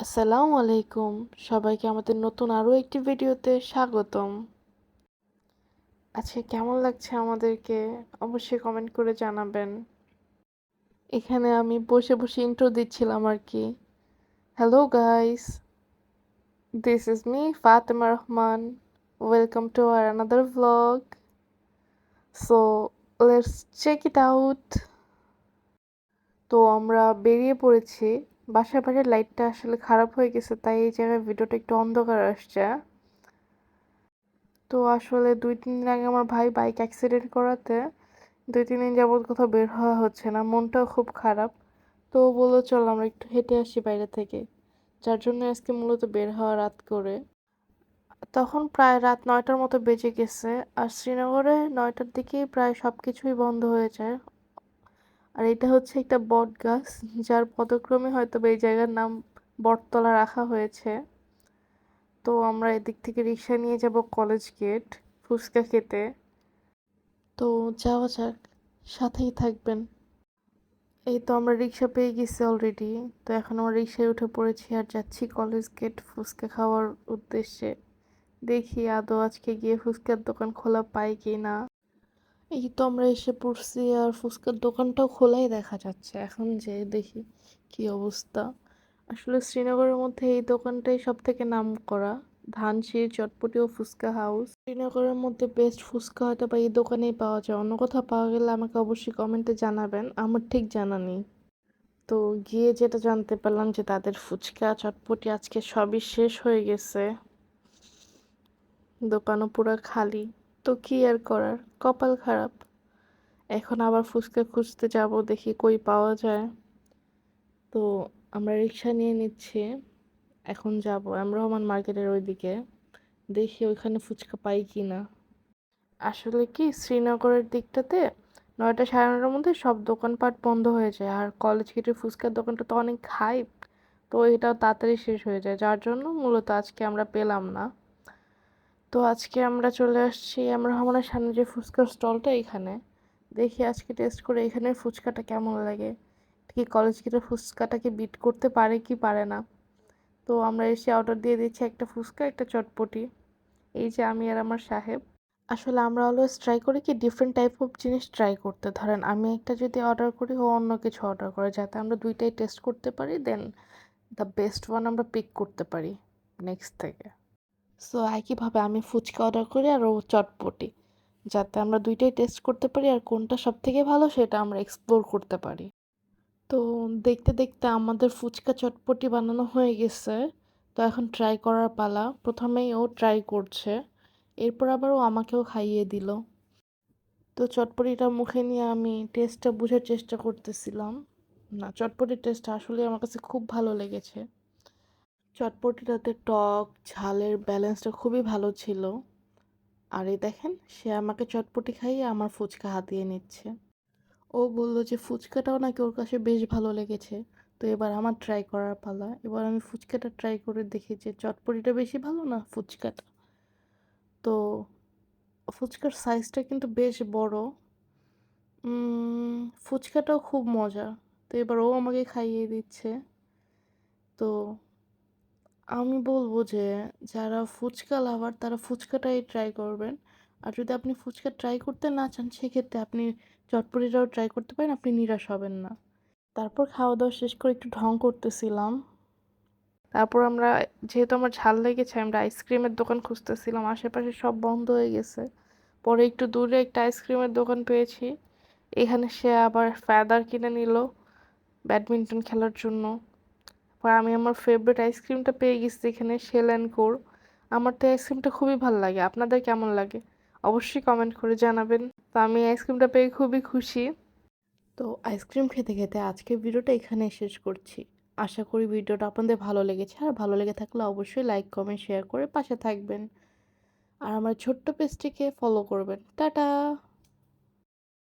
আসসালামু আলাইকুম। সবাইকে আমাদের নতুন আরও একটি ভিডিওতে স্বাগতম। আজকে কেমন লাগছে আমাদেরকে অবশ্যই কমেন্ট করে জানাবেন। এখানে আমি বসে বসে ইন্ট্রো দিচ্ছিলাম আর কি। Hello guys, this is me Fatema Rahman. Welcome to our another vlog. So let's check it out. তো আমরা বেরিয়ে পড়েছি। বাসার বাইরের লাইটটা আসলে খারাপ হয়ে গেছে, তাই এই জায়গায় ভিডিওটা একটু অন্ধকার আসছে। তো আসলে ২-৩ দিন আগে আমার ভাই বাইক অ্যাক্সিডেন্ট করাতে ২-৩ দিন যাবৎ কোথাও বের হওয়া হচ্ছে না। মনটাও খুব খারাপ। তো ও বলল, "চল আমরা একটু হেঁটে আসি বাইরে থেকে।" যার জন্য আজকে মূলত বের হওয়া রাত করে। তখন প্রায় রাত ৯টার মতো বেজে গেছে। আর শ্রীনগরে ৯টার দিকেই প্রায় সবকিছুই বন্ধ হয়ে যায়। আর এটা হচ্ছে একটা বটগাছ, যার পদক্রমে হয়তোবা এই জায়গার নাম বটতলা রাখা হয়েছে। তো আমরা এদিক থেকে রিক্সা নিয়ে যাব কলেজ গেট ফুচকা খেতে। তো যাওয়া যাক, সাথেই থাকবেন। এই তো আমরা রিক্সা পেয়ে গেছি অলরেডি। তো এখন আমরা রিক্সায় উঠে পড়েছি আর যাচ্ছি কলেজ গেট ফুচকা খাওয়ার উদ্দেশ্যে। দেখি আদৌ আজকে গিয়ে ফুচকার দোকান খোলা পাই কি না। এই তো আমরা এসে পড়ছি আর ফুচকার দোকানটাও খোলাই দেখা যাচ্ছে। এখন যে দেখি কি অবস্থা। আসলে শ্রীনগরের মধ্যে এই দোকানটাই সব থেকে নামকরা। ধানসিঁড়ি চটপটি ও ফুচকা হাউস। শ্রীনগরের মধ্যে বেস্ট ফুচকা হয়তো বা এই দোকানেই পাওয়া যায়। অন্য কোথাও পাওয়া গেলে আমাকে অবশ্যই কমেন্টে জানাবেন, আমার ঠিক জানা নেই। তো গিয়ে যেটা জানতে পারলাম যে তাদের ফুচকা চটপটি আজকে সবই শেষ হয়ে গেছে। দোকানও পুরো খালি। তো কি আর করার, কপাল খারাপ। এখন আবার ফুচকা খুঁজতে যাব, দেখি কই পাওয়া যায়। তো আমরা রিক্সা নিয়ে নিচ্ছি। এখন যাব রহমান মার্কেটের ওইদিকে, দেখি ওইখানে ফুচকা পাই কি না। আসলে কি শ্রীনগরের দিকটাতে ৯টা সাড়ে ৯টার মধ্যে সব দোকানপাট বন্ধ হয়ে যায়। আর কলেজ গেটের ফুচকার দোকানটা তো অনেক হাইপ, তো এটাও তাড়াতাড়ি শেষ হয়ে যায়, যার জন্য মূলত আজকে আমরা পেলাম না। তো আজকে আমরা চলে আসছি রহমানের সামনে যে ফুচকার স্টলটা, এখানে দেখি আজকে টেস্ট করে এখানের ফুচকাটা কেমন লাগে। কি কলেজ গেটের ফুচকাটাকে বিট করতে পারে কি পারে না। তো আমরা এসে অর্ডার দিয়ে দিচ্ছি একটা ফুচকা একটা চটপটি। এই যে আমি আর আমার সাহেব। আসলে আমরা অলওয়েজ ট্রাই করি কি ডিফারেন্ট টাইপ অফ জিনিস ট্রাই করতে। ধরেন আমি একটা যদি অর্ডার করি, ও অন্য কিছু অর্ডার করে, যাতে আমরা দুইটাই টেস্ট করতে পারি, দেন দ্য বেস্ট ওয়ান আমরা পিক করতে পারি নেক্সট থেকে। সো একইভাবে আমি ফুচকা অর্ডার করি আর ও চটপটি, যাতে আমরা দুইটাই টেস্ট করতে পারি আর কোনটা সব থেকে ভালো সেটা আমরা এক্সপ্লোর করতে পারি। তো দেখতে দেখতে আমাদের ফুচকা চটপটি বানানো হয়ে গেছে। তো এখন ট্রাই করার পালা। প্রথমেই ও ট্রাই করছে, এরপর আবার ও আমাকেও খাইয়ে দিল। তো চটপটিটা মুখে নিয়ে আমি টেস্টটা বোঝার চেষ্টা করতেছিলাম। না, চটপটির টেস্টটা আসলে আমার কাছে খুব ভালো লেগেছে। চটপটিটাতে টক ঝালের ব্যালেন্সটা খুবই ভালো ছিল। আর এই দেখেন, সে আমাকে চটপটি খাইয়ে আমার ফুচকা হাতিয়ে নিচ্ছে। ও বলল যে ফুচকাটাও নাকি ওর কাছে বেশ ভালো লেগেছে। তো এবার আমার ট্রাই করার পালা। এবার আমি ফুচকাটা ট্রাই করে দেখি যে চটপটিটা বেশি ভালো না ফুচকাটা। তো ফুচকার সাইজটা কিন্তু বেশ বড়। ফুচকাটাও খুব মজা। তো এবার ও আমাকে খাইয়ে দিচ্ছে। তো আমি বলবো যে যারা ফুচকা লাভার তারা ফুচকাটাই ট্রাই করবেন। আর যদি আপনি ফুচকা ট্রাই করতে না চান, সেক্ষেত্রে আপনি চটপটিটাও ট্রাই করতে পারেন, আপনি নিরাশ হবেন না। তারপর খাওয়া দাওয়া শেষ করে একটু ঢং করতেছিলাম। তারপর আমরা, যেহেতু আমার ঝাল লেগেছে, আমরা আইসক্রিমের দোকান খুঁজতেছিলাম, আশেপাশে সব বন্ধ হয়ে গেছে। পরে একটু দূরে একটা আইসক্রিমের দোকান পেয়েছি। এখানে সে আবার ফেদার কিনে নিল ব্যাডমিন্টন খেলার জন্য। পর আমি আমার ফেভারিট আইসক্রিমটা পেয়ে গেছি এখানে, শেল অ্যান্ড কোর। আমার তো আইসক্রিমটা খুবই ভালো লাগে, আপনাদের কেমন লাগে অবশ্যই কমেন্ট করে জানাবেন। তো আমি আইসক্রিমটা পেয়ে খুবই খুশি। তো আইসক্রিম খেতে খেতে আজকের ভিডিওটা এখানেই শেষ করছি। আশা করি ভিডিওটা আপনাদের ভালো লেগেছে। আর ভালো লেগে থাকলে অবশ্যই লাইক কমেন্ট শেয়ার করে পাশে থাকবেন। আর আমার ছোট্ট পেজটিকে ফলো করবেন। টাটা।